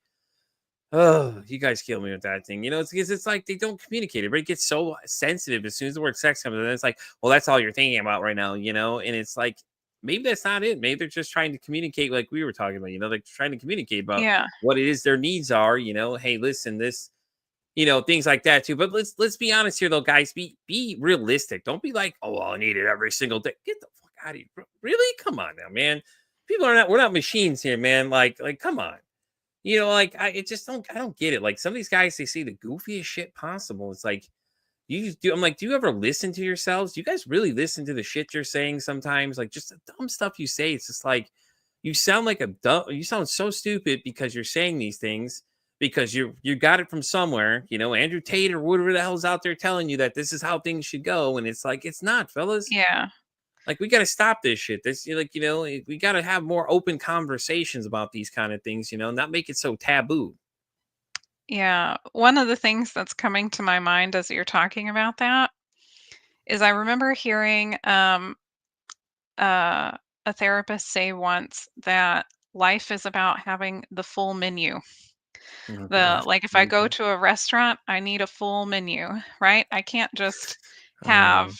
oh, you guys kill me with that thing. It's because it's like they don't communicate. Everybody gets so sensitive as soon as the word sex comes in. And it's like, well, that's all you're thinking about right now, and it's like maybe that's not it. Maybe they're just trying to communicate, like we were talking about, they're trying to communicate about Yeah. what it is their needs are, hey, listen, this, things like that too. But let's be honest here though, guys. Be realistic. Don't be like, oh, well, I need it every single day. Get the fuck out of here. Really? Come on now, man. People are not, we're not machines here, man. Like, come on. Like I don't get it. Like some of these guys, they say the goofiest shit possible. It's like I'm like, do you ever listen to yourselves? Do you guys really listen to the shit you're saying sometimes? Like just the dumb stuff you say. It's just like you sound like you sound so stupid because you're saying these things, because you got it from somewhere, Andrew Tate or whatever the hell's out there telling you that this is how things should go, and it's like it's not, fellas. Yeah. Like, we got to stop this shit. We got to have more open conversations about these kind of things, not make it so taboo. Yeah. One of the things that's coming to my mind as you're talking about that is I remember hearing uh, a therapist say once that life is about having the full menu. Oh The gosh. like if I go Mhm. to a restaurant, I need a full menu, right? I can't just have Oh,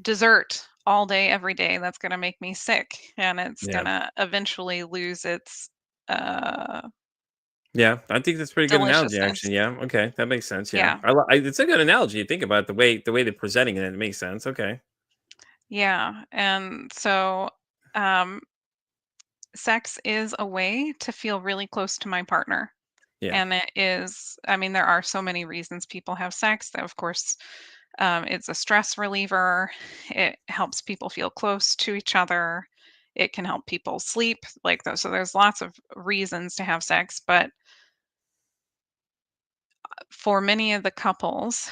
dessert all day every day. That's going to make me sick and it's going yeah. to eventually lose its uh Yeah, I think that's a pretty good analogy, deliciousness. actually. Yeah, okay, that makes sense. Yeah, Yeah. it's a good analogy. You think about the way they're presenting it, it makes sense. Okay. Yeah. And so um sex is a way to feel really close to my partner. Yeah, And it is, I mean, there are so many reasons people have sex. That, of course, it's a stress reliever. It helps people feel close to each other. It can help people sleep, like those. So there's lots of reasons to have sex. But for many of the couples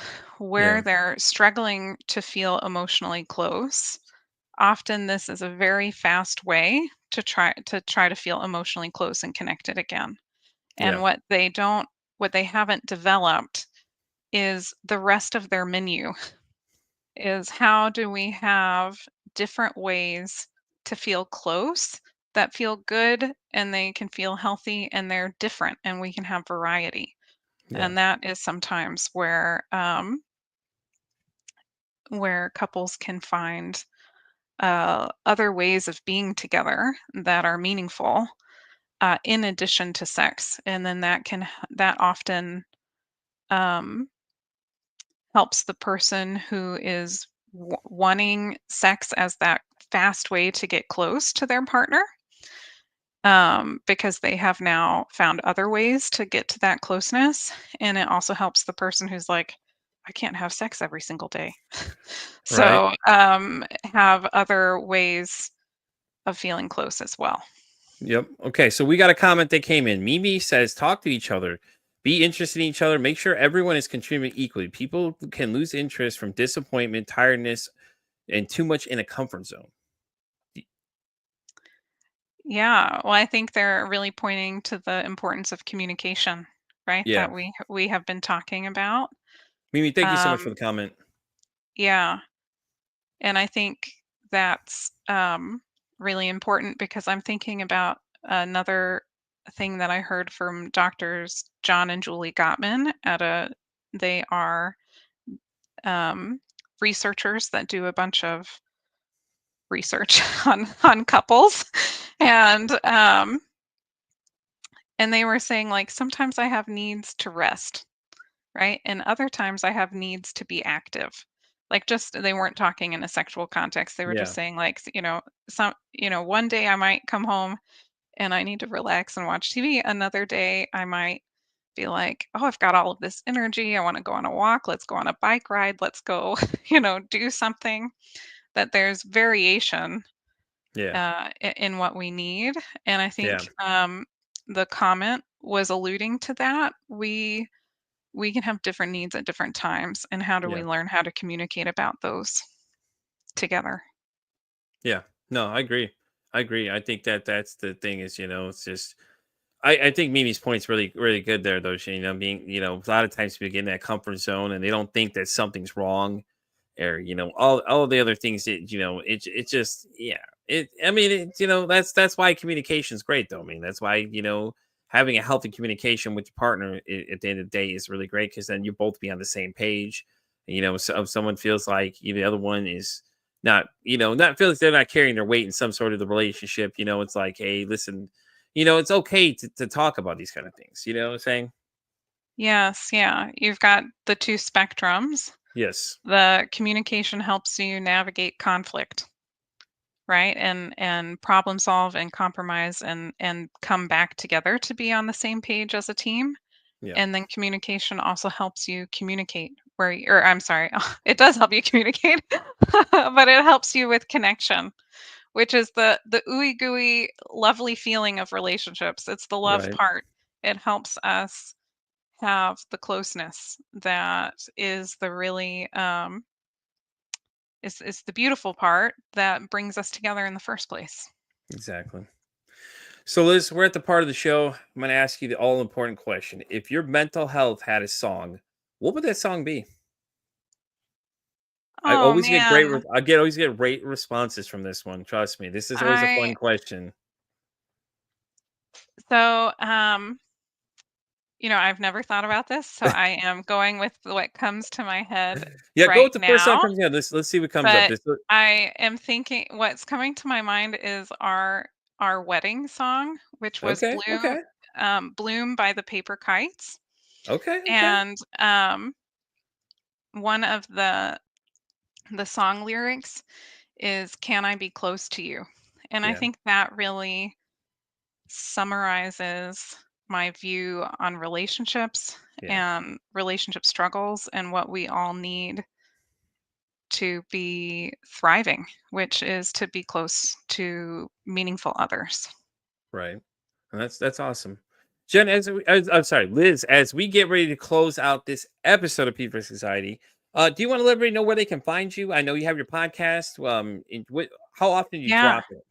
yeah, where they're struggling to feel emotionally close, often this is a very fast way to try to feel emotionally close and connected again. And yeah, what they haven't developed is the rest of their menu is how do we have different ways to feel close that feel good and they can feel healthy and they're different and we can have variety. yeah, And that is sometimes where couples can find other ways of being together that are meaningful in addition to sex. And then that often um, helps the person who is wanting sex as that fast way to get close to their partner, because they have now found other ways to get to that closeness. And it also helps the person who's like, I can't have sex every single day. right. So have other ways of feeling close as well. Yep. Okay, so we got a comment that came in. Mimi says, "Talk to each other, be interested in each other, make sure everyone is contributing equally. People can lose interest from disappointment, tiredness, and too much in a comfort zone." Y- Yeah, well, I think they're really pointing to the importance of communication, right? Yeah, That we have been talking about. Mimi, thank you so much for Um, the comment. yeah, and I think that's really important because I'm thinking about another thing that I heard from doctors John and Julie Gottman at a they are um, researchers that do a bunch of research on couples, and and they were saying like sometimes I have needs to rest, right? And other times I have needs to be active. Like just they weren't talking in a sexual context. They were just Yeah, saying like, one day I might come home and I need to relax and watch TV. Another day I might be like, oh, I've got all of this energy. I want to go on a walk. Let's go on a bike ride. Let's go, do something. That there's variation yeah, in what we need. And I yeah, think the comment was alluding to that. We can have different needs at different times. And how do yeah, we learn how to communicate about those together? yeah. No, I agree. I agree. I think that that's the thing is, it's just I think Mimi's point's really, really good there, though. Being, a lot of times people get in that comfort zone and they don't think that something's wrong, or all the other things that it just yeah. I mean, that's why communication's great, though. I mean, that's why having a healthy communication with your partner at the end of the day is really great because then you both be on the same page. So if someone feels like the other one is not feels like they're not carrying their weight in some sort of the relationship, it's like, hey, listen, it's okay to talk about these kind of things. You know what I'm saying? Yes, yeah. You've got the two spectrums. Yes. The communication helps you navigate conflict, right? And problem solve and compromise and come back together to be on the same page as a team. Yeah. And then communication also helps you communicate or I'm sorry, it does help you communicate, but it helps you with connection, which is the ooey gooey lovely feeling of relationships. It's the love Right. part. It helps us have the closeness that is the really is the beautiful part that brings us together in the first place. Exactly. So, Liz, we're at the part of the show. I'm going to ask you the all important question. If your mental health had a song, what would that song be? Oh man, I always get great responses from this one. Trust me, this is always a fun I question. so I've never thought about this, so I am going with what comes to my head Yeah, go right with the first song now. comes. Yeah, let's see what comes up. But This I am thinking what's coming to my mind is our wedding song, which was okay, okay, Bloom by the Paper Kites. okay, okay. And one of the song lyrics is "Can I be close to you?" And I Yeah, think that really summarizes my view on relationships yeah, and relationship struggles and what we all need to be thriving, which is to be close to meaningful others. right. And that's awesome. Jen, I'm sorry, Liz, as we get ready to close out this episode of People Society, do you want to let everybody know where they can find you? I know you have your podcast. How often do you Yeah. drop it?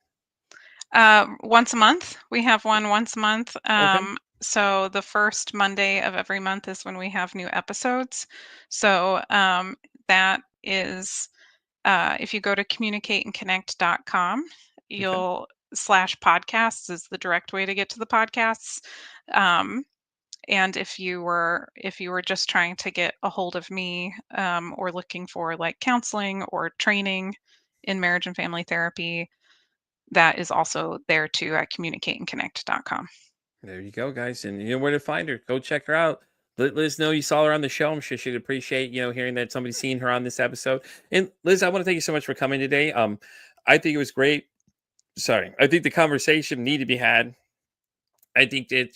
Once a month. We have one once a month. Okay, So the first Monday of every month is when we have new episodes. So that is if you go to communicateandconnect.com, okay. you'll slash podcasts is the direct way to get to the podcasts. Um, and if you were just trying to get a hold of me or looking for like counseling or training in marriage and family therapy, that is also there too at communicateandconnect.com. There you go, guys. And you know where to find her. Go check her out. Let Liz know you saw her on the show. I'm sure she'd appreciate, hearing that somebody's seen her on this episode. And Liz, I want to thank you so much for coming today. I think it was great. Sorry. I think the conversation needed to be had. I think that,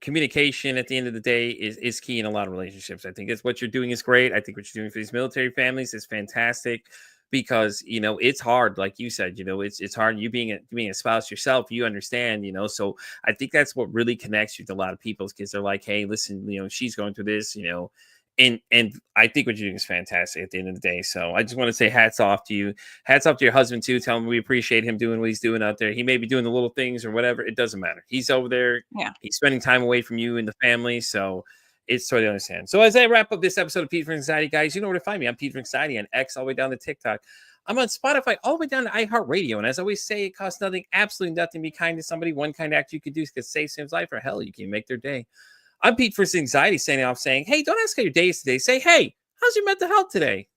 communication at the end of the day is key in a lot of relationships. I think that's what you're doing is great. I think what you're doing for these military families is fantastic because, it's hard. Like you said, it's hard. You being a spouse yourself, you understand, so I think that's what really connects you to a lot of people because they're like, hey, listen, she's going through this, and I think what you're doing is fantastic at the end of the day. So I just want to say hats off to you. Hats off to your husband too. Tell him we appreciate him doing what he's doing out there. He may be doing the little things or whatever. It doesn't matter. He's over there. Yeah. He's spending time away from you and the family. So it's totally understand. So as I wrap up this episode of Pete for Anxiety, guys, you know where to find me. I'm Pete for Anxiety on X all the way down to TikTok. I'm on Spotify all the way down to iHeartRadio. And as I always say, it costs nothing, absolutely nothing. Be kind to somebody. One kind act you could do could save someone's life, or hell, you can make their day. I'm Pete for Anxiety, saying off, saying, hey, don't ask how your day is today. Say, hey, how's your mental health today?